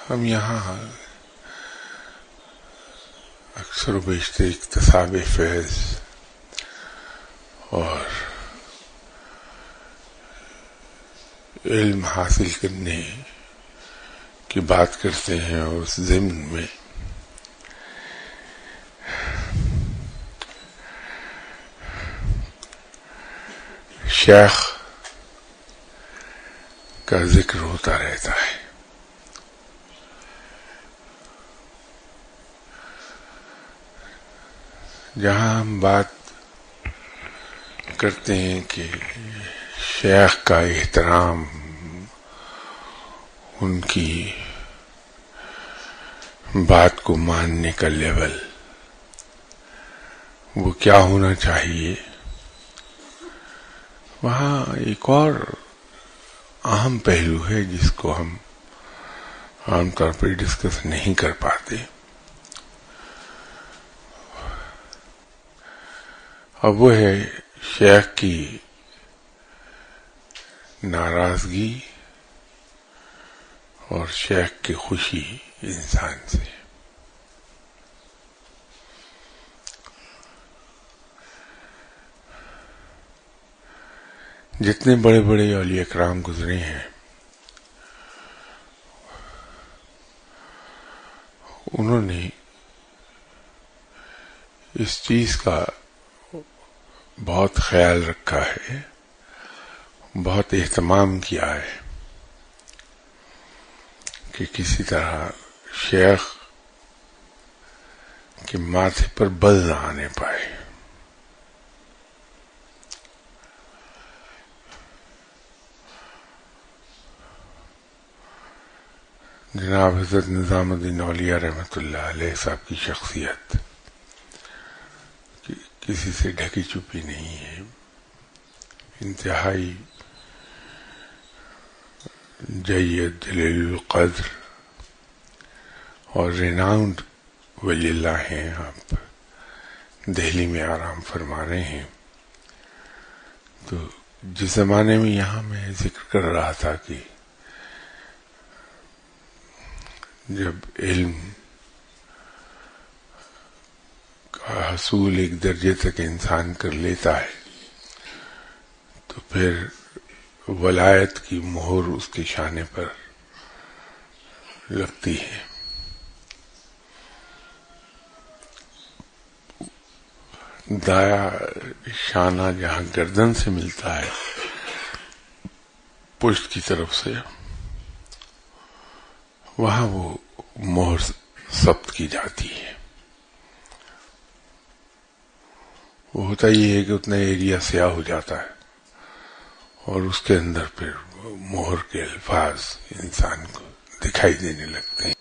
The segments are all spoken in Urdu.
ہم یہاں اکثر و بیشتر اکتساب فیض اور علم حاصل کرنے کی بات کرتے ہیں، اور اس ضمن میں شیخ کا ذکر ہوتا رہتا ہے۔ جہاں ہم بات کرتے ہیں کہ شیخ کا احترام، ان کی بات کو ماننے کا لیول وہ کیا ہونا چاہیے، وہاں ایک اور اہم پہلو ہے جس کو ہم عام طور پر ڈسکس نہیں کر پاتے، اور وہ ہے شیخ کی ناراضگی اور شیخ کی خوشی انسان سے۔ جتنے بڑے بڑے اولیاء کرام گزرے ہیں، انہوں نے اس چیز کا بہت خیال رکھا ہے، بہت اہتمام کیا ہے کہ کسی طرح شیخ کے ماتھے پر بل نہ آنے پائے۔ جناب حضرت نظام الدین اولیاء رحمۃ اللہ علیہ صاحب کی شخصیت کسی سے ڈھکی چھپی نہیں ہے، انتہائی جید، جلیل القدر اور ریناؤنڈ ولی اللہ ہیں۔ آپ دہلی میں آرام فرما رہے ہیں، تو جس زمانے میں یہاں میں ذکر کر رہا تھا کہ جب علم کا حصول ایک درجے تک انسان کر لیتا ہے تو پھر ولایت کی مہر اس کے شانے پر لگتی ہے۔ دایا شانہ جہاں گردن سے ملتا ہے پشت کی طرف سے، وہاں وہ مہر ثبت کی جاتی ہے۔ وہ ہوتا یہ ہے کہ اتنا ایریا سیاہ ہو جاتا ہے اور اس کے اندر پھر مہر کے الفاظ انسان کو دکھائی دینے لگتے ہیں۔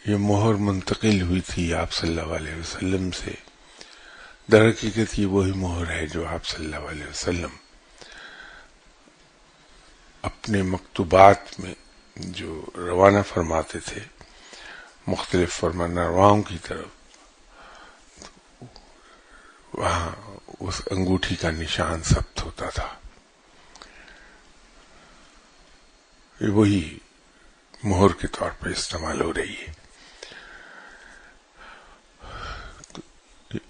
یہ مہر منتقل ہوئی تھی آپ صلی اللہ علیہ وسلم سے، در حقیقت یہ وہی مہر ہے جو آپ صلی اللہ علیہ وسلم اپنے مکتوبات میں جو روانہ فرماتے تھے مختلف فرمانرواؤں کی طرف، وہاں اس انگوٹھی کا نشان ثبت ہوتا تھا۔ یہ وہی مہر کے طور پر استعمال ہو رہی ہے۔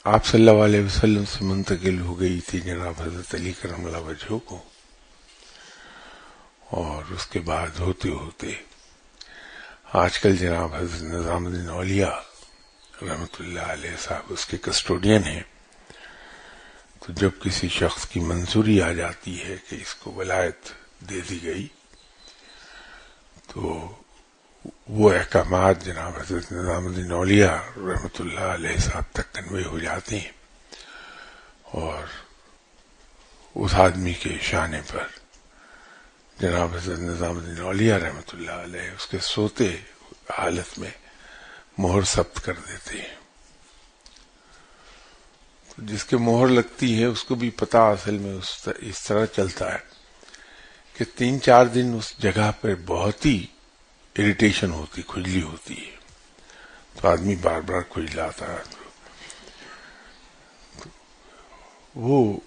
آپ صلی اللہ علیہ وسلم سے منتقل ہو گئی تھی جناب حضرت علی کرم اللہ وجہہ کو، اور اس کے بعد ہوتے ہوتے آج کل جناب حضرت نظام الدین اولیاء رحمۃ اللہ علیہ صاحب اس کے کسٹوڈین ہیں۔ تو جب کسی شخص کی منظوری آ جاتی ہے کہ اس کو ولایت دے دی گئی، تو وہ احکامات جناب حضرت نظام الدین اولیاء رحمۃ اللہ علیہ صاحب تک کنوے ہو جاتے ہیں، اور اس آدمی کے شانے پر جناب حضرت نظام الدین اولیاء رحمۃ اللہ علیہ اس کے سوتے حالت میں مہر ثبت کر دیتے ہیں۔ تو جس کے مہر لگتی ہے اس کو بھی پتا اصل میں اس طرح چلتا ہے کہ 3-4 دن اس جگہ پر بہت ہی اریٹیشن ہوتی، کھجلی ہوتی ہے، تو آدمی بار بار کھجلاتا ہے، وہ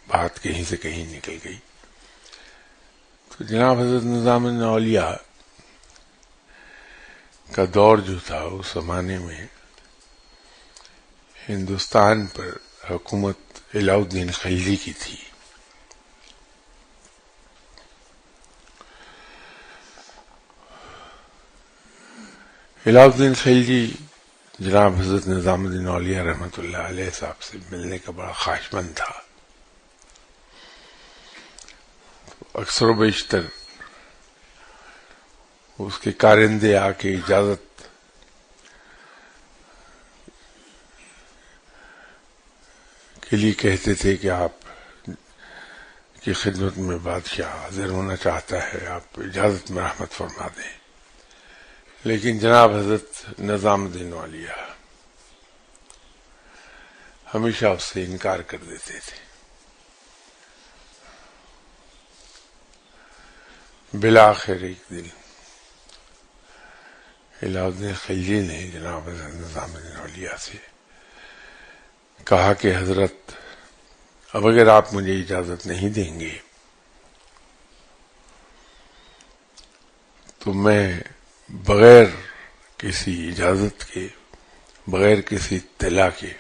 بات کہیں سے کہیں نکل گئی۔ تو جناب حضرت نظام الدین اولیاء کا دور جو تھا اس زمانے میں ہندوستان پر حکومت علاؤ الدین خلجی کی تھی. علاؤ الدین خلجی جناب حضرت نظام الدین اولیاء رحمۃ اللہ علیہ صاحب سے ملنے کا بڑا خواہشمند تھا. اکثر و بیشتر اس کے کارندے آ کے اجازت کے لیے کہتے تھے کہ آپ کی خدمت میں بادشاہ حاضر ہونا چاہتا ہے, آپ اجازت میں رحمت فرما دیں. لیکن جناب حضرت نظام الدین اولیاء ہمیشہ اس سے انکار کر دیتے تھے. بالآخر ایک دن علاؤ الدین خلجی نے جناب حضرت نظام الدین اولیاء سے کہا کہ حضرت اب اگر آپ مجھے اجازت نہیں دیں گے تو میں بغیر کسی اجازت کے, بغیر کسی اطلاع کے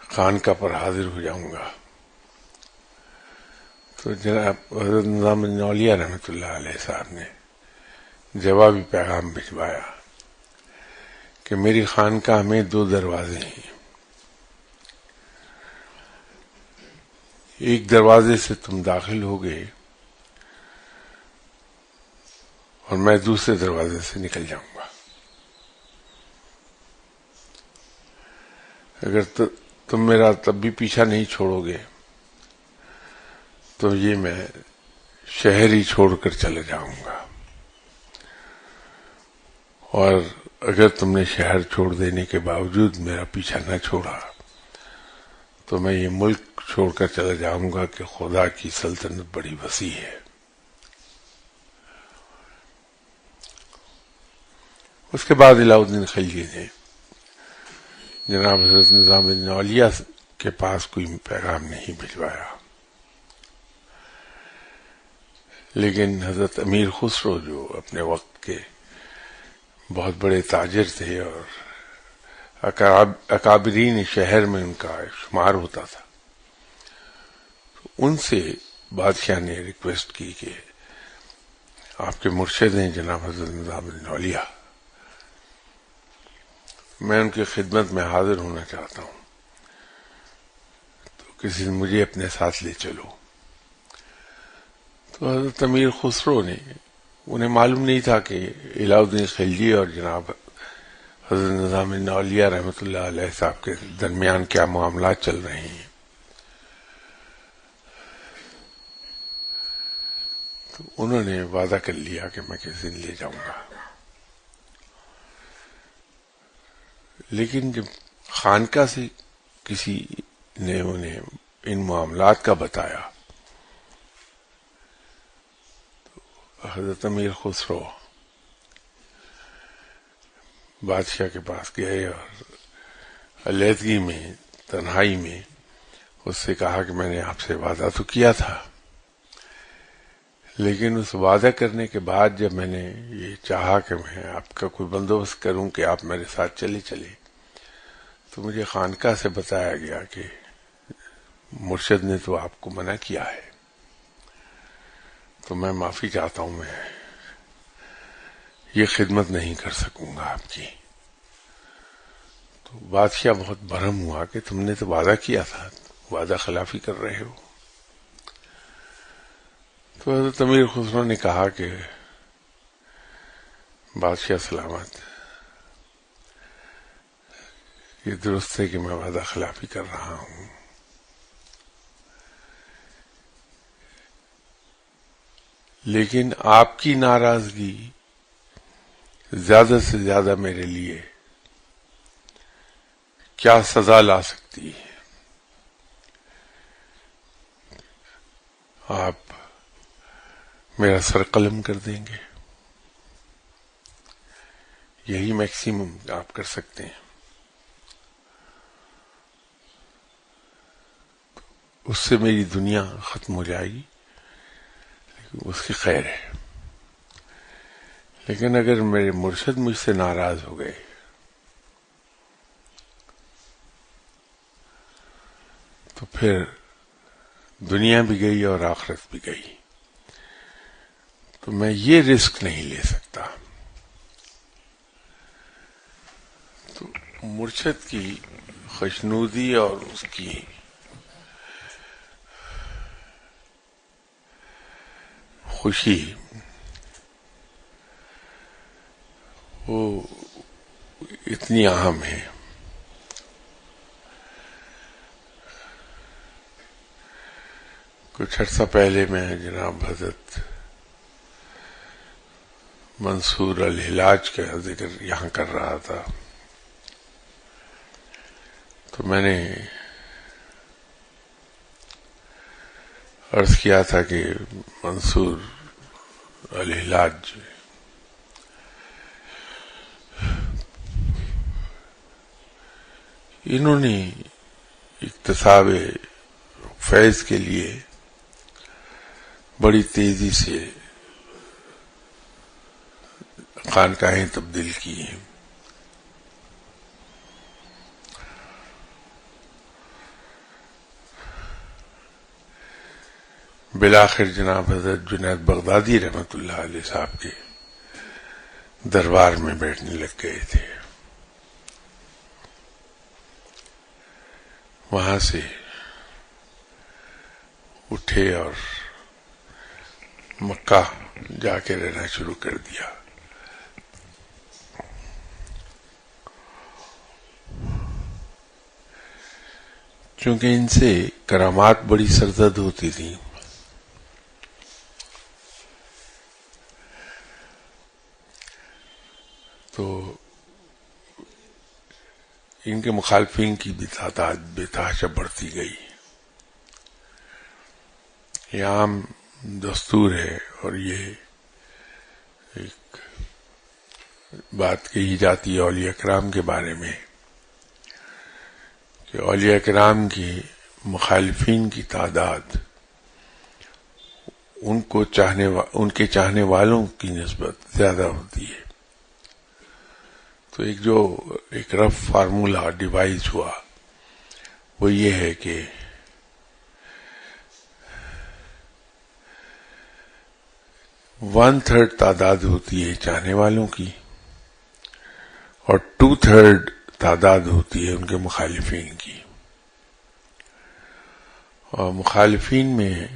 خانقاہ پر حاضر ہو جاؤں گا. تو جناب حضرت نظام الدین اولیاء رحمۃ اللہ علیہ صاحب نے جوابی پیغام بھجوایا کہ میری خانقاہ میں 2 دروازے ہیں, ایک دروازے سے تم داخل ہوگے اور میں دوسرے دروازے سے نکل جاؤں گا. اگر تم میرا تب بھی پیچھا نہیں چھوڑو گے تو یہ میں شہر ہی چھوڑ کر چلے جاؤں گا, اور اگر تم نے شہر چھوڑ دینے کے باوجود میرا پیچھا نہ چھوڑا تو میں یہ ملک چھوڑ کر چلا جاؤں گا کہ خدا کی سلطنت بڑی وسیع ہے. اس کے بعد علاؤ الدین خلجی نے جناب حضرت نظام الدین اولیاء کے پاس کوئی پیغام نہیں بھجوایا, لیکن حضرت امیر خسرو جو اپنے وقت کے بہت بڑے تاجر تھے اور اکابرین شہر میں ان کا شمار ہوتا تھا, ان سے بادشاہ نے ریکویسٹ کی کہ آپ کے مرشد ہیں جناب حضرت نظام الدین اولیاء, میں ان کی خدمت میں حاضر ہونا چاہتا ہوں, تو کسی دن مجھے اپنے ساتھ لے چلو. تو حضرت امیر خسرو نے, انہیں معلوم نہیں تھا کہ علاؤ الدین خلجی اور جناب حضرت نظام الدین اولیاء رحمۃ اللہ علیہ صاحب کے درمیان کیا معاملات چل رہے ہیں. تو انہوں نے وعدہ کر لیا کہ میں کسی دن لے جاؤں گا. لیکن جب خانقاہ سے کسی نے انہیں ان معاملات کا بتایا تو حضرت امیر خسرو بادشاہ کے پاس گئے اور علیحدگی میں, تنہائی میں اس سے کہا کہ میں نے آپ سے وعدہ تو کیا تھا, لیکن اس وعدہ کرنے کے بعد جب میں نے یہ چاہا کہ میں آپ کا کوئی بندوبست کروں کہ آپ میرے ساتھ چلے, تو مجھے خانقاہ سے بتایا گیا کہ مرشد نے تو آپ کو منع کیا ہے, تو میں معافی چاہتا ہوں, میں یہ خدمت نہیں کر سکوں گا آپ کی. تو بادشاہ بہت برہم ہوا کہ تم نے تو وعدہ کیا تھا, وعدہ خلافی کر رہے ہو. تو حضرت امیر خسرو نے کہا کہ بادشاہ سلامت, یہ درست ہے کہ میں وعدہ خلافی کر رہا ہوں, لیکن آپ کی ناراضگی زیادہ سے زیادہ میرے لیے کیا سزا لا سکتی ہے. آپ میرا سر قلم کر دیں گے, یہی میکسیمم آپ کر سکتے ہیں. اس سے میری دنیا ختم ہو جائے گی, اس کی خیر ہے. لیکن اگر میرے مرشد مجھ سے ناراض ہو گئے تو پھر دنیا بھی گئی اور آخرت بھی گئی. تو میں یہ رسک نہیں لے سکتا. تو مرشد کی خوشنودی اور اس کی خوشی وہ اتنی اہم ہے. کچھ عرصہ پہلے میں جناب حضرت منصور الحلاج کا ذکر یہاں کر رہا تھا، تو میں نے عرض کیا تھا کہ منصور الحلاج انہوں نے اکتساب فیض کے لیے بڑی تیزی سے خانقاہیں تبدیل کی ہیں. بالآخر جناب حضرت جنید بغدادی رحمت اللہ علیہ صاحب کے دربار میں بیٹھنے لگ گئے تھے. وہاں سے اٹھے اور مکہ جا کے رہنا شروع کر دیا. چونکہ ان سے کرامات بڑی سرزد ہوتی تھی، تو ان کے مخالفین کی بھی تعداد بے تحاشا بڑھتی گئی. یہ عام دستور ہے، اور یہ ایک بات کہی جاتی ہے اولیاء کرام کے بارے میں کہ اولیاء کرام کی مخالفین کی تعداد ان کے چاہنے والوں کی نسبت زیادہ ہوتی ہے. تو ایک رف فارمولا ڈیوائز ہوا، وہ یہ ہے کہ 1/3 تعداد ہوتی ہے چاہنے والوں کی اور 2/3 تعداد ہوتی ہے ان کے مخالفین کی. اور مخالفین میں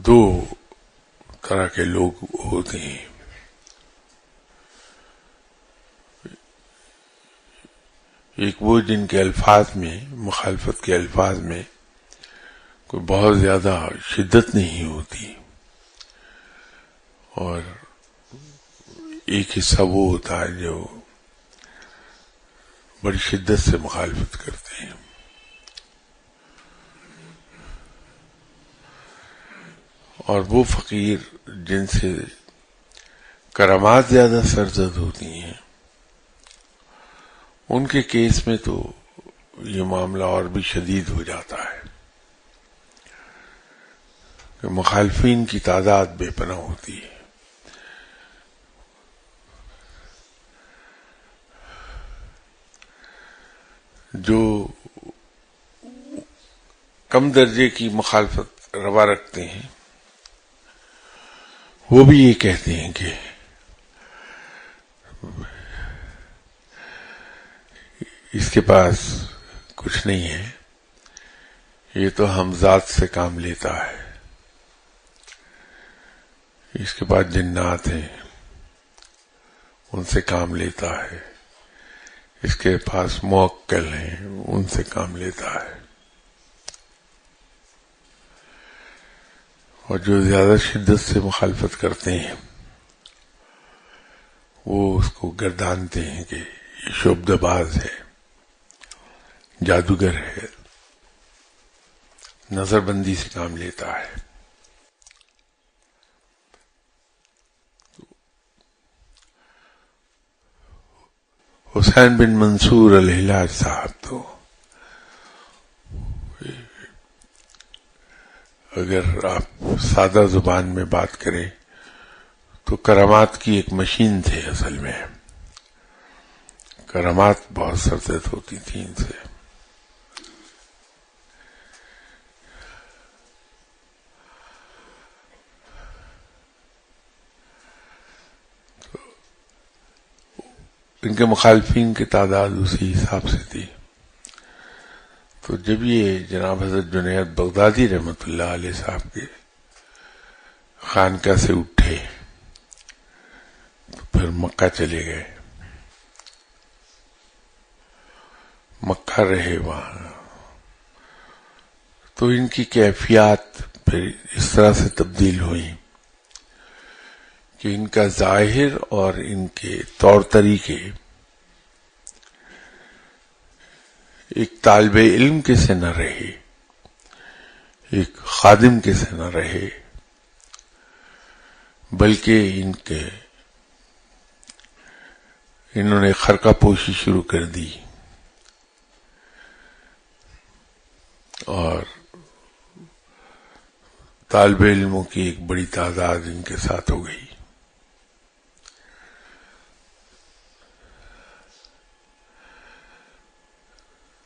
دو طرح کے لوگ ہوتے ہیں. ایک وہ جن کے الفاظ میں، مخالفت کے الفاظ میں کوئی بہت زیادہ شدت نہیں ہوتی، اور ایک حصہ وہ ہوتا ہے جو بڑی شدت سے مخالفت کرتے ہیں. اور وہ فقیر جن سے کرامات زیادہ سرزد ہوتی ہیں، ان کے کیس میں تو یہ معاملہ اور بھی شدید ہو جاتا ہے کہ مخالفین کی تعداد بے پناہ ہوتی ہے. جو کم درجے کی مخالفت روا رکھتے ہیں وہ بھی یہ کہتے ہیں کہ اس کے پاس کچھ نہیں ہے، یہ تو ہمزاد سے کام لیتا ہے، اس کے پاس جنات ہیں ان سے کام لیتا ہے، اس کے پاس موکل ہیں ان سے کام لیتا ہے. اور جو زیادہ شدت سے مخالفت کرتے ہیں وہ اس کو گردانتے ہیں کہ یہ شعبدہ باز ہے، جادوگر ہے، نظر بندی سے کام لیتا ہے. حسین بن منصور الحلاج صاحب تو اگر آپ سادہ زبان میں بات کریں تو کرامات کی ایک مشین تھے اصل میں. کرامات بہت سرزد ہوتی تھیں ان سے. ان کے مخالفین کی تعداد اسی حساب سے تھی. تو جب یہ جناب حضرت جنید بغدادی رحمۃ اللہ علیہ صاحب کے خانقاہ سے اٹھے تو پھر مکہ چلے گئے. مکہ رہے وہاں. تو ان کی کیفیات پھر اس طرح سے تبدیل ہوئیں کہ ان کا ظاہر اور ان کے طور طریقے ایک طالب علم کے سے نہ رہے, ایک خادم کے سے نہ رہے, بلکہ انہوں نے خرقہ پوشی شروع کر دی اور طالب علموں کی ایک بڑی تعداد ان کے ساتھ ہو گئی.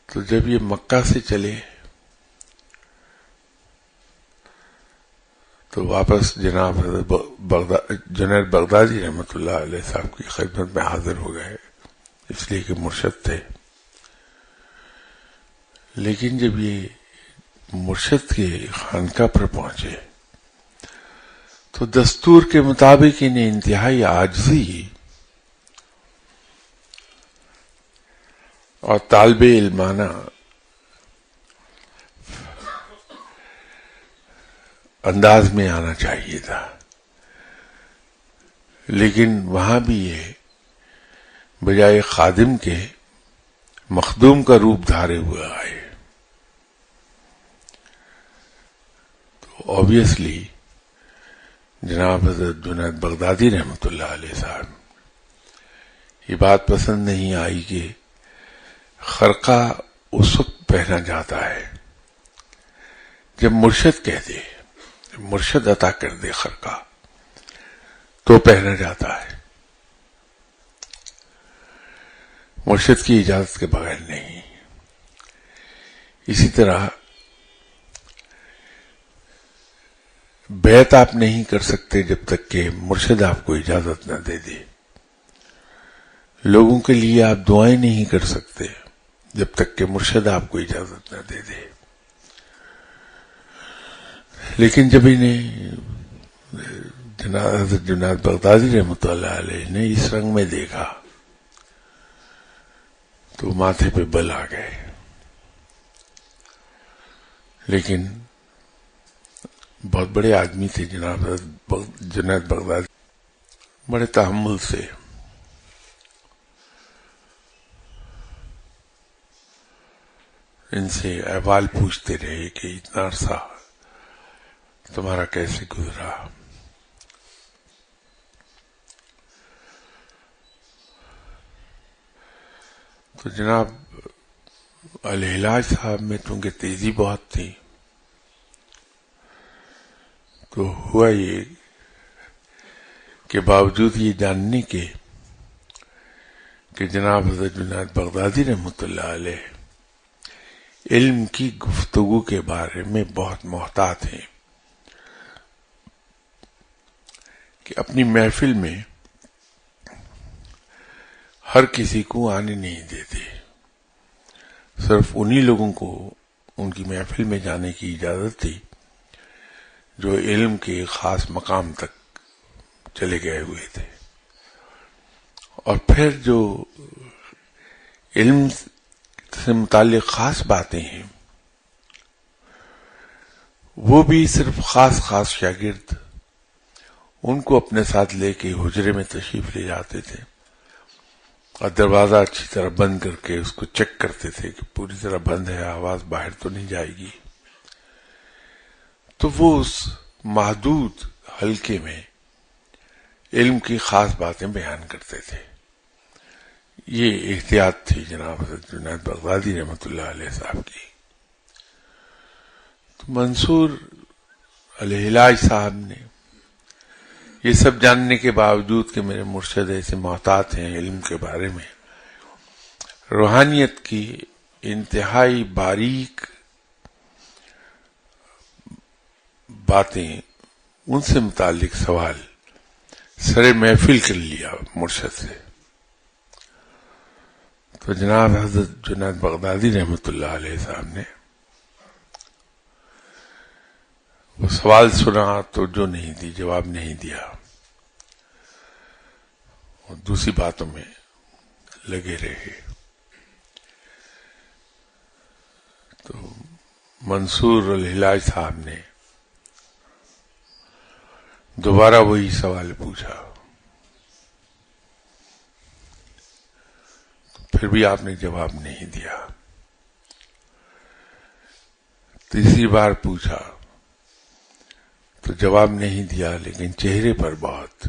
تو جب یہ مکہ سے چلے تو واپس جناب جنید بغدادی رحمۃ اللہ علیہ صاحب کی خدمت میں حاضر ہو گئے, اس لیے کہ مرشد تھے. لیکن جب یہ مرشد کے خانقاہ پر پہنچے تو دستور کے مطابق انہیں انتہائی عاجزی اور طالب علمانہ انداز میں آنا چاہیے تھا, لیکن وہاں بھی یہ بجائے خادم کے مخدوم کا روپ دھارے ہوئے آئے. تو آبویسلی جناب حضرت جنید بغدادی رحمۃ اللہ علیہ صاحب یہ بات پسند نہیں آئی کہ خرقہ اس وقت پہنا جاتا ہے جب مرشد کہہ دے, مرشد عطا کر دے خرقہ تو پہنا جاتا ہے, مرشد کی اجازت کے بغیر نہیں. اسی طرح بیعت آپ نہیں کر سکتے جب تک کہ مرشد آپ کو اجازت نہ دے دے. لوگوں کے لیے آپ دعائیں نہیں کر سکتے جب تک کہ مرشد آپ کو اجازت نہ دے دے. لیکن جب انہیں حضرت جنید بغدادی رحمۃ اللہ علیہ نے اس رنگ میں دیکھا تو ماتھے پہ بل آ گئے. لیکن بہت بڑے آدمی تھے جناب جنید بغدادی, بڑے تحمل سے ان سے احوال پوچھتے رہے کہ اتنا عرصہ تمہارا کیسے گزرا. تو جناب الحلاج صاحب میں چونکہ تیزی بہت تھی تو ہوا یہ کہ باوجود یہ جاننے کے کہ جناب حضرت جنید بغدادی رحمۃ اللہ علیہ علم کی گفتگو کے بارے میں بہت محتاط ہیں کہ اپنی محفل میں ہر کسی کو آنے نہیں دیتے, صرف انہی لوگوں کو ان کی محفل میں جانے کی اجازت تھی جو علم کے خاص مقام تک چلے گئے ہوئے تھے. اور پھر جو علم سے متعلق خاص باتیں ہیں وہ بھی صرف خاص شاگرد ان کو اپنے ساتھ لے کے حجرے میں تشریف لے جاتے تھے اور دروازہ اچھی طرح بند کر کے اس کو چیک کرتے تھے کہ پوری طرح بند ہے, آواز باہر تو نہیں جائے گی. تو وہ اس محدود حلقے میں علم کی خاص باتیں بیان کرتے تھے. یہ احتیاط تھی جناب حضرت جنید بغدادی رحمۃ اللہ علیہ صاحب کی. تو منصور الہلاج صاحب نے یہ سب جاننے کے باوجود کہ میرے مرشد ایسے محتاط ہیں علم کے بارے میں، روحانیت کی انتہائی باریک باتیں، ان سے متعلق سوال سر محفل کر لیا مرشد سے، تو جناب حضرت جنید بغدادی رحمۃ اللہ علیہ صاحب نے وہ سوال سنا تو جو نہیں دی، جواب نہیں دیا، اور دوسری باتوں میں لگے رہے۔ تو منصور الہلاج صاحب نے دوبارہ وہی سوال پوچھا، پھر بھی آپ نے جواب نہیں دیا۔ تیسری بار پوچھا تو جواب نہیں دیا، لیکن چہرے پر بہت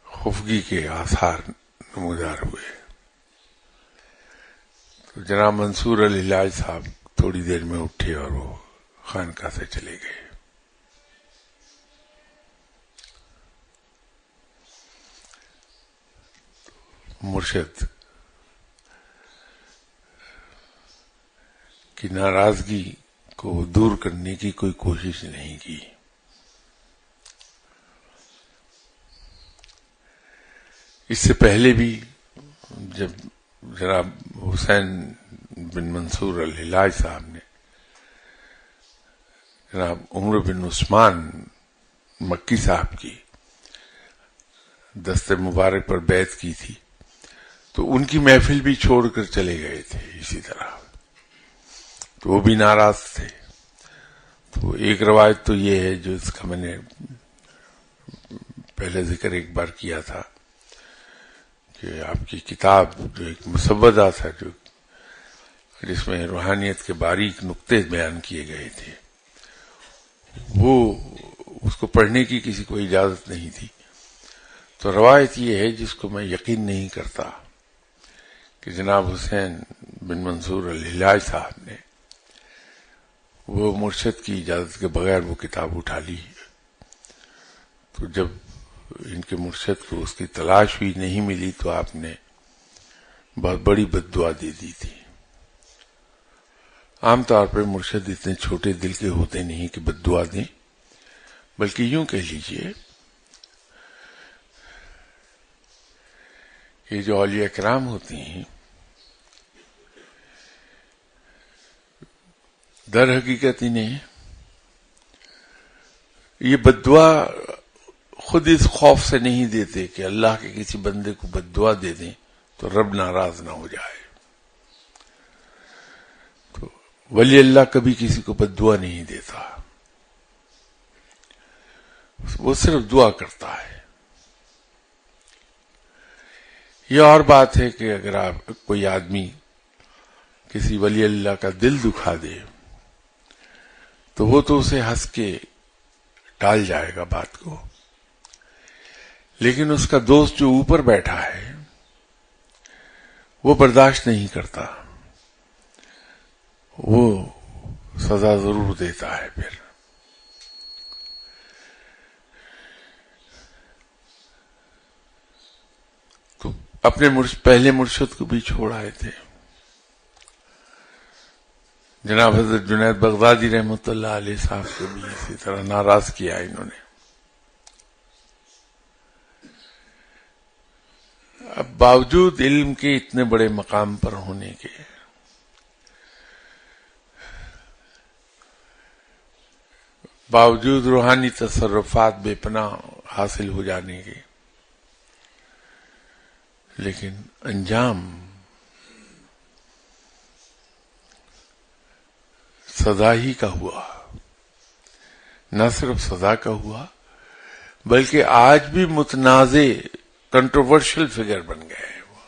خفگی کے آثار نمودار ہوئے۔ تو جناب منصور الہلاج صاحب تھوڑی دیر میں اٹھے اور وہ خانقاہ سے چلے گئے۔ مرشد کی ناراضگی کو دور کرنے کی کوئی کوشش نہیں کی۔ اس سے پہلے بھی جب جناب حسین بن منصور الہلاج صاحب نے جناب عمر بن عثمان مکی صاحب کی دست مبارک پر بیعت کی تھی، تو ان کی محفل بھی چھوڑ کر چلے گئے تھے اسی طرح، تو وہ بھی ناراض تھے۔ تو ایک روایت تو یہ ہے، جو اس کا میں نے پہلے ذکر ایک بار کیا تھا، کہ آپ کی کتاب جو ایک مسودہ تھا، جو جس میں روحانیت کے باریک نقطے بیان کیے گئے تھے، وہ اس کو پڑھنے کی کسی کو اجازت نہیں تھی۔ تو روایت یہ ہے، جس کو میں یقین نہیں کرتا، کہ جناب حسین بن منصور الہلاج صاحب نے وہ مرشد کی اجازت کے بغیر وہ کتاب اٹھا لی۔ تو جب ان کے مرشد کو اس کی تلاش ہوئی، نہیں ملی، تو آپ نے بہت بڑی بد دعا دے دی تھی۔ عام طور پر مرشد اتنے چھوٹے دل کے ہوتے نہیں کہ بد دعا دیں، بلکہ یوں کہہ لیجئے، یہ جو اولیاء کرام ہوتے ہیں، در حقیقت انہیں یہ بد دعا خود اس خوف سے نہیں دیتے کہ اللہ کے کسی بندے کو بد دعا دے دیں تو رب ناراض نہ ہو جائے۔ تو ولی اللہ کبھی کسی کو بد دعا نہیں دیتا، وہ صرف دعا کرتا ہے۔ یہ اور بات ہے کہ اگر آپ کوئی آدمی کسی ولی اللہ کا دل دکھا دے تو وہ تو اسے ہنس کے ٹال جائے گا بات کو، لیکن اس کا دوست جو اوپر بیٹھا ہے وہ برداشت نہیں کرتا، وہ سزا ضرور دیتا ہے۔ پھر تو اپنے پہلے مرشد کو بھی چھوڑ آئے تھے، جناب حضرت جنید بغدادی رحمۃ اللہ علیہ صاحب کو بھی اسی طرح ناراض کیا انہوں نے۔ اب باوجود علم کے اتنے بڑے مقام پر ہونے کے، باوجود روحانی تصرفات بے پناہ حاصل ہو جانے کے، لیکن انجام سزا ہی کا ہوا۔ نہ صرف سزا کا ہوا، بلکہ آج بھی متنازع کنٹروورشل فگر بن گئے ہیں۔ وہ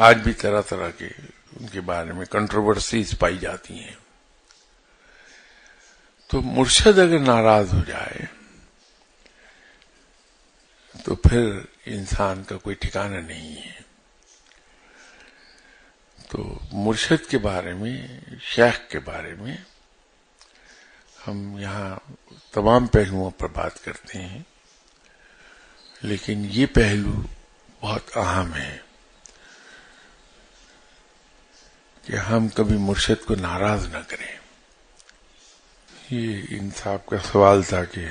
آج بھی طرح طرح کے ان کے بارے میں کنٹروورسیز پائی جاتی ہیں۔ تو مرشد اگر ناراض ہو جائے تو پھر انسان کا کوئی ٹھکانہ نہیں ہے۔ تو مرشد کے بارے میں، شیخ کے بارے میں ہم یہاں تمام پہلوؤں پر بات کرتے ہیں، لیکن یہ پہلو بہت اہم ہے کہ ہم کبھی مرشد کو ناراض نہ کریں۔ یہ انصاف کا سوال تھا کہ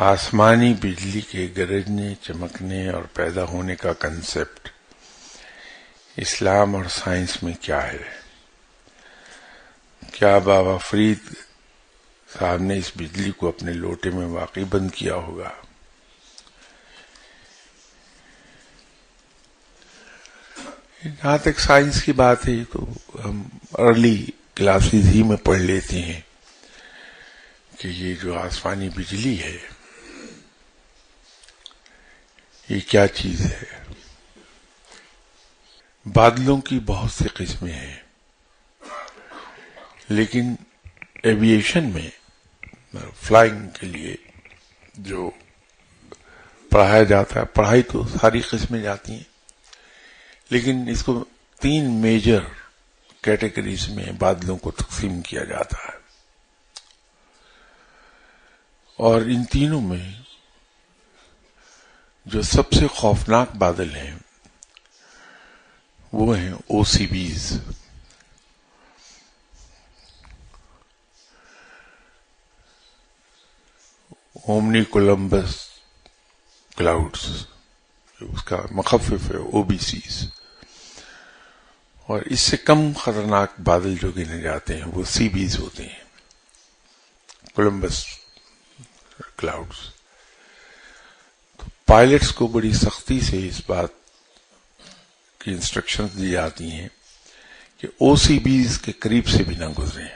آسمانی بجلی کے گرجنے، چمکنے اور پیدا ہونے کا کنسپٹ اسلام اور سائنس میں کیا ہے؟ کیا بابا فرید صاحب نے اس بجلی کو اپنے لوٹے میں واقعی بند کیا ہوگا؟ جہاں تک سائنس کی بات ہے تو ہم ارلی کلاسز ہی میں پڑھ لیتے ہیں کہ یہ جو آسمانی بجلی ہے یہ کیا چیز ہے۔ بادلوں کی بہت سی قسمیں ہیں، لیکن ایویشن میں فلائنگ کے لیے جو پڑھایا جاتا ہے، پڑھائی تو ساری قسمیں جاتی ہیں، لیکن اس کو 3 میجر کیٹیگریز میں بادلوں کو تقسیم کیا جاتا ہے، اور ان تینوں میں جو سب سے خوفناک بادل ہیں وہ ہیں او سی بیز۔ اومنی کولمبس کلاؤڈز، اس کا مخفف ہے او بی سیز، اور اس سے کم خطرناک بادل جو گنے جاتے ہیں وہ سی بیز ہوتے ہیں، کولمبس کلاؤڈز۔ تو پائلٹس کو بڑی سختی سے اس بات کی انسٹرکشنز دی جاتی ہیں کہ او سی بیز کے قریب سے بھی نہ گزریں۔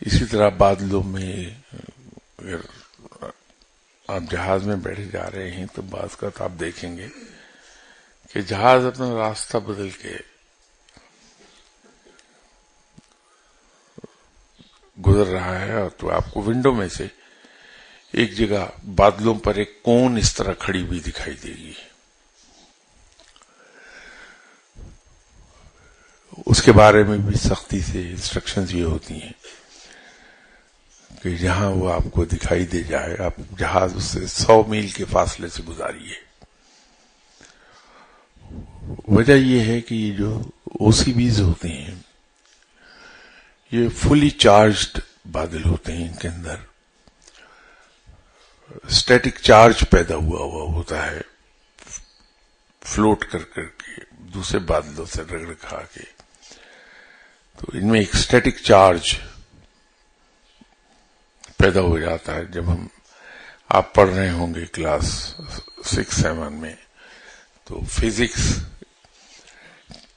اسی طرح بادلوں میں اگر آپ جہاز میں بیٹھے جا رہے ہیں تو بعض کا آپ دیکھیں گے کہ جہاز اپنا راستہ بدل کے گزر رہا ہے، اور تو آپ کو ونڈو میں سے ایک جگہ بادلوں پر ایک کون اس طرح کھڑی ہوئی دکھائی دے گی۔ اس کے بارے میں بھی سختی سے انسٹرکشنز یہ ہوتی ہیں کہ جہاں وہ آپ کو دکھائی دے جائے آپ جہاز اس سے 100 میل کے فاصلے سے گزاریے۔ وجہ یہ ہے کہ یہ جو او سی بیز ہوتے ہیں یہ فلی چارجڈ بادل ہوتے ہیں، ان کے اندر اسٹیٹک چارج پیدا ہوا ہوتا ہے، فلوٹ کر کے دوسرے بادلوں سے رگڑ کھا کے، تو ان میں ایک اسٹیٹک چارج پیدا ہو جاتا ہے۔ جب آپ پڑھ رہے ہوں گے کلاس 6-7 میں تو فزکس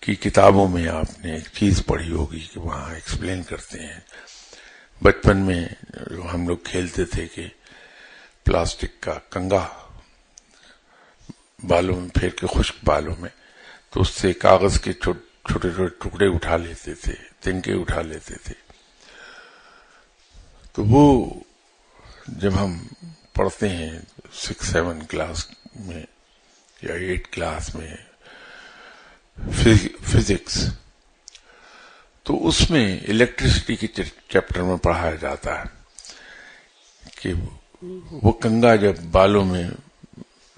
کی کتابوں میں آپ نے ایک چیز پڑھی ہوگی کہ وہاں ایکسپلین کرتے ہیں، بچپن میں جو ہم لوگ کھیلتے تھے کہ پلاسٹک کا کنگا بالوں میں پھیر کے، خشک بالوں میں، تو اس سے کاغذ کے چھوٹے چھوٹے ٹکڑے اٹھا لیتے تھے، تنکے اٹھا لیتے تھے۔ تو وہ جب ہم پڑھتے ہیں 6-7 کلاس میں یا 8 کلاس میں فزکس، تو اس میں الیکٹریسٹی کے چیپٹر میں پڑھایا جاتا ہے کہ وہ کنگا جب بالوں میں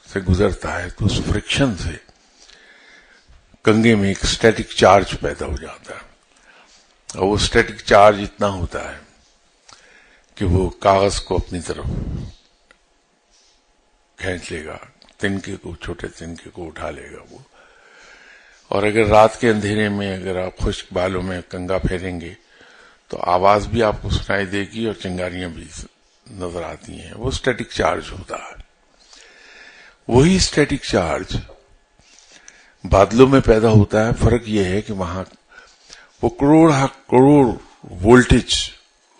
سے گزرتا ہے تو اس فرکشن سے کنگے میں ایک اسٹیٹک چارج پیدا ہو جاتا ہے، اور وہ اسٹیٹک چارج اتنا ہوتا ہے کہ وہ کاغذ کو اپنی طرف کھینچ لے گا، تنکے کو، چھوٹے تنکے کو اٹھا لے گا وہ، اور اگر رات کے اندھیرے میں اگر آپ خشک بالوں میں کنگا پھیریں گے تو آواز بھی آپ کو سنائی دے گی اور چنگاریاں بھی نظر آتی ہیں۔ وہ اسٹیٹک چارج ہوتا ہے۔ وہی اسٹیٹک چارج بادلوں میں پیدا ہوتا ہے، فرق یہ ہے کہ وہاں وہ کروڑ وولٹیج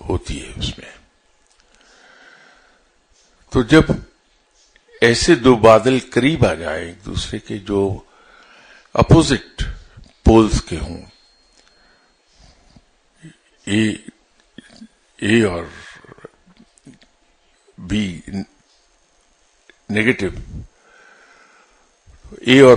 ہوتی ہے اس میں۔ تو جب ایسے دو بادل قریب آ جائیں ایک دوسرے کے جو اپوزٹ پولز کے ہوں، اے اور بی نیگیٹو، اے اور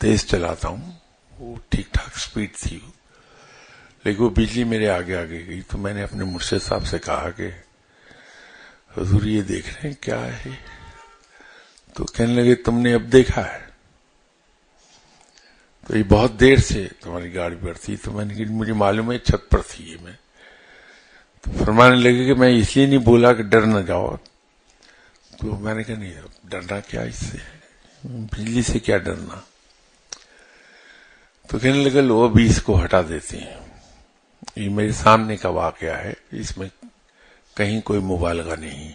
تیز چلاتا ہوں، وہ ٹھیک ٹھاک سپیڈ تھی، لیکن وہ بجلی میرے آگے آگے گئی. تو میں نے اپنے مرشد صاحب سے کہا کہ حضور یہ دیکھ رہے ہیں کیا ہے؟ تو کہنے لگے تم نے اب دیکھا ہے؟ تو یہ بہت دیر سے تمہاری گاڑی پر تھی. تو میں نے کہا مجھے معلوم ہے چھت پر تھی یہ. میں تو فرمانے لگے کہ میں اس لیے نہیں بولا کہ ڈر نہ جاؤ. تو میں نے کہا نہیں، ڈرنا کیا اس سے، بجلی سے کیا ڈرنا. تو کہنے لگا لو ابھی اس کو ہٹا دیتے ہیں. یہ میرے سامنے کا واقعہ ہے، اس میں کہیں کوئی مبالغہ نہیں.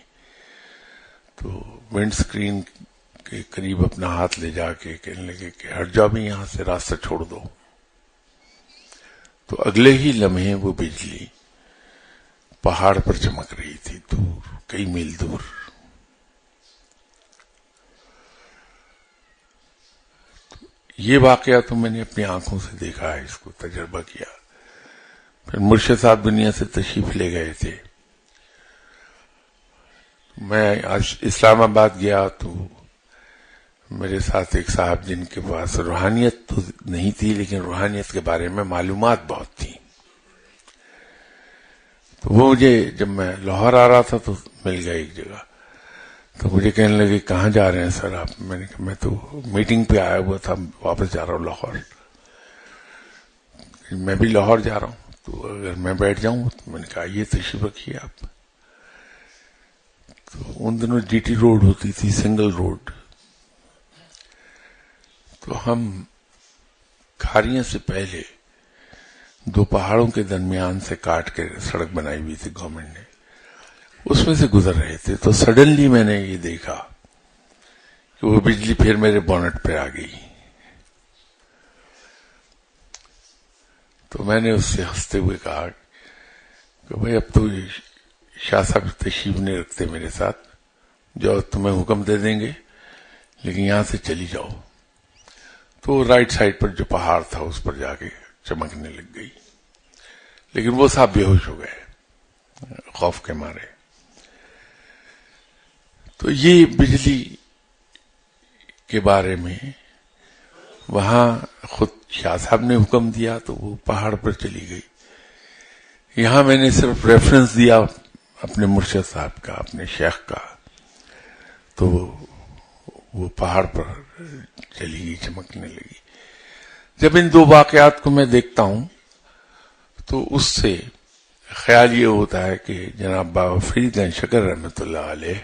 تو ونڈ سکرین کے قریب اپنا ہاتھ لے جا کے کہنے لگے کہ ہٹ جاؤ بھی یہاں سے، راستہ چھوڑ دو. تو اگلے ہی لمحے وہ بجلی پہاڑ پر چمک رہی تھی، دور، کئی میل دور. یہ واقعہ تو میں نے اپنی آنکھوں سے دیکھا ہے، اس کو تجربہ کیا. پھر مرشد صاحب دنیا سے تشریف لے گئے تھے. میں آج اسلام آباد گیا تو میرے ساتھ ایک صاحب جن کے پاس روحانیت تو نہیں تھی لیکن روحانیت کے بارے میں معلومات بہت تھی. تو وہ مجھے جب میں لاہور آ رہا تھا تو مل گیا ایک جگہ. تو مجھے کہنے لگے کہاں جا رہے ہیں سر آپ؟ میں نے کہا میں تو میٹنگ پہ آیا ہوا تھا، واپس جا رہا ہوں لاہور. میں بھی لاہور جا رہا ہوں، تو اگر میں بیٹھ جاؤں. تو میں نے کہا یہ تشریف رکھیے آپ. تو ان دنوں جی ٹی روڈ ہوتی تھی، سنگل روڈ. تو ہم کھاریاں سے پہلے دو پہاڑوں کے درمیان سے کاٹ کے سڑک بنائی ہوئی تھی گورنمنٹ نے، اس میں سے گزر رہے تھے. تو سڈنلی میں نے یہ دیکھا کہ وہ بجلی پھر میرے بونٹ پہ آ گئی. تو میں نے اس سے ہنستے ہوئے کہا کہ بھائی اب تو شاہ صاحب تشریف نہیں رکھتے میرے ساتھ، جو تمہیں حکم دے دیں گے، لیکن یہاں سے چلی جاؤ. تو رائٹ سائڈ پر جو پہاڑ تھا اس پر جا کے چمکنے لگ گئی، لیکن وہ صاحب بے ہوش ہو گئے خوف کے مارے. تو یہ بجلی کے بارے میں وہاں خود شاہ صاحب نے حکم دیا تو وہ پہاڑ پر چلی گئی. یہاں میں نے صرف ریفرنس دیا اپنے مرشد صاحب کا، اپنے شیخ کا، تو وہ پہاڑ پر چلی گئی، چمکنے لگی. جب ان دو واقعات کو میں دیکھتا ہوں تو اس سے خیال یہ ہوتا ہے کہ جناب بابا فرید شکر رحمۃ اللہ علیہ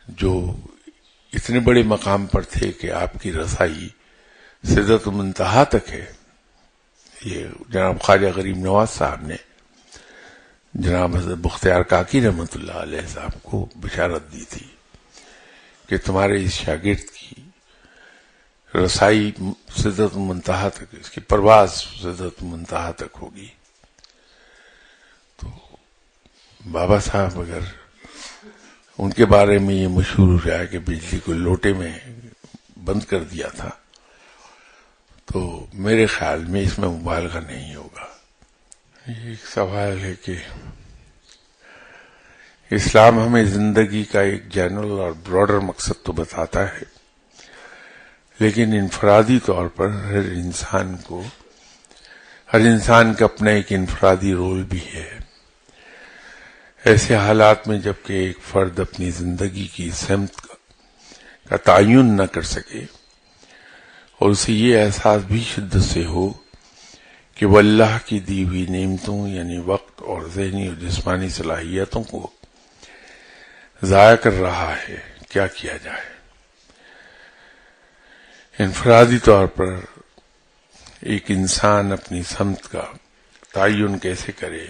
جو اتنے بڑے مقام پر تھے کہ آپ کی رسائی سدرۃ المنتہا تک ہے. یہ جناب خواجہ غریب نواز صاحب نے جناب حضرت بختیار کاکی رحمۃ اللہ علیہ صاحب کو بشارت دی تھی کہ تمہارے اس شاگرد کی رسائی سدرۃ المنتہا تک، اس کی پرواز سدرۃ المنتہا تک ہوگی. تو بابا صاحب اگر ان کے بارے میں یہ مشہور ہو جائے کہ بجلی کو لوٹے میں بند کر دیا تھا تو میرے خیال میں اس میں مبالغہ نہیں ہوگا. یہ ایک سوال ہے کہ اسلام ہمیں زندگی کا ایک جنرل اور براڈر مقصد تو بتاتا ہے، لیکن انفرادی طور پر ہر انسان کا اپنا ایک انفرادی رول بھی ہے. ایسے حالات میں جبکہ ایک فرد اپنی زندگی کی سمت کا تعین نہ کر سکے اور اسے یہ احساس بھی شدت سے ہو کہ وہ اللہ کی دی ہوئی نعمتوں یعنی وقت اور ذہنی اور جسمانی صلاحیتوں کو ضائع کر رہا ہے، کیا کیا جائے؟ انفرادی طور پر ایک انسان اپنی سمت کا تعین کیسے کرے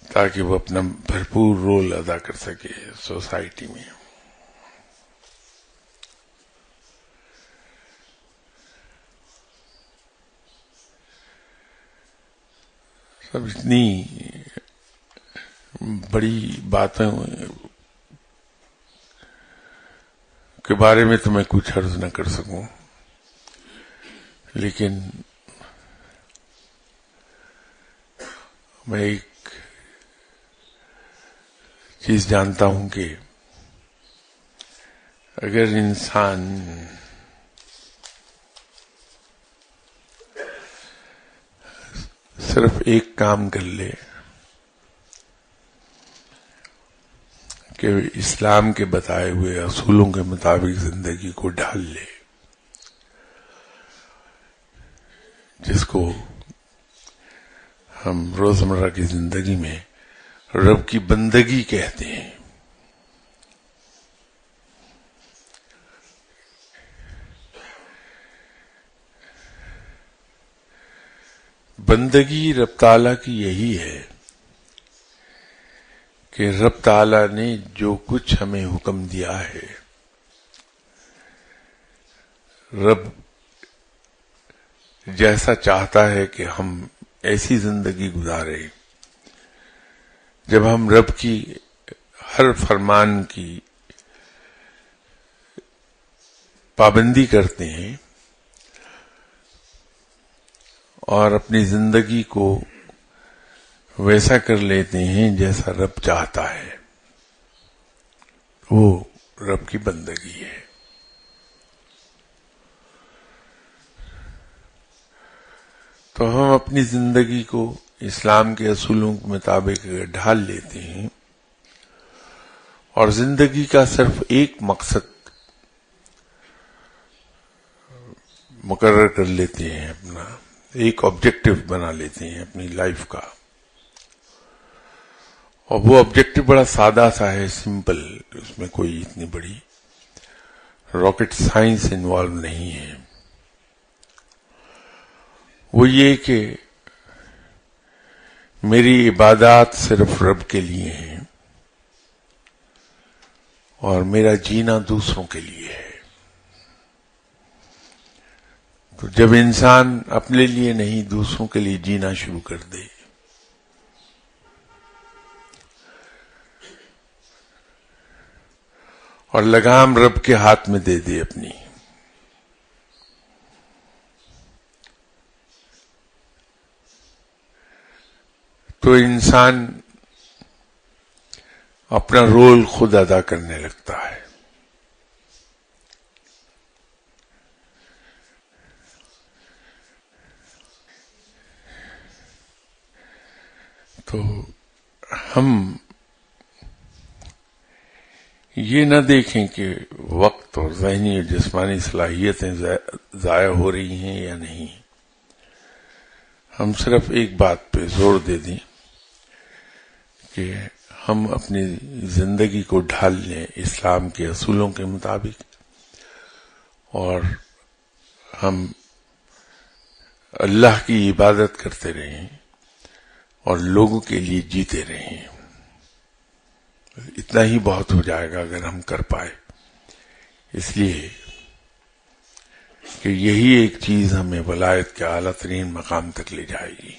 تاکہ وہ اپنا بھرپور رول ادا کر سکے سوسائٹی میں؟ سب اتنی بڑی باتوں کے بارے میں تو میں کچھ عرض نہ کر سکوں، لیکن میں ایک چیز جانتا ہوں کہ اگر انسان صرف ایک کام کر لے کہ اسلام کے بتائے ہوئے اصولوں کے مطابق زندگی کو ڈھال لے، جس کو ہم روزمرہ کی زندگی میں رب کی بندگی کہتے ہیں. بندگی رب تعالیٰ کی یہی ہے کہ رب تعالیٰ نے جو کچھ ہمیں حکم دیا ہے، رب جیسا چاہتا ہے کہ ہم ایسی زندگی گزارے جب ہم رب کی ہر فرمان کی پابندی کرتے ہیں اور اپنی زندگی کو ویسا کر لیتے ہیں جیسا رب چاہتا ہے، وہ رب کی بندگی ہے. تو ہم اپنی زندگی کو اسلام کے اصولوں کے مطابق ڈھال لیتے ہیں اور زندگی کا صرف ایک مقصد مقرر کر لیتے ہیں، اپنا ایک آبجیکٹو بنا لیتے ہیں اپنی لائف کا. اور وہ آبجیکٹو بڑا سادہ سا ہے، سمپل، اس میں کوئی اتنی بڑی راکٹ سائنس انوالو نہیں ہے. وہ یہ کہ میری عبادات صرف رب کے لیے ہیں اور میرا جینا دوسروں کے لیے ہے. تو جب انسان اپنے لیے نہیں دوسروں کے لیے جینا شروع کر دے اور لگام رب کے ہاتھ میں دے دے اپنی، تو انسان اپنا رول خود ادا کرنے لگتا ہے. تو ہم یہ نہ دیکھیں کہ وقت اور ذہنی اور جسمانی صلاحیتیں ضائع ہو رہی ہیں یا نہیں. ہم صرف ایک بات پہ زور دے دیں کہ ہم اپنی زندگی کو ڈھال لیں اسلام کے اصولوں کے مطابق، اور ہم اللہ کی عبادت کرتے رہیں اور لوگوں کے لیے جیتے رہیں. اتنا ہی بہت ہو جائے گا اگر ہم کر پائے، اس لیے کہ یہی ایک چیز ہمیں ولایت کے اعلیٰ ترین مقام تک لے جائے گی.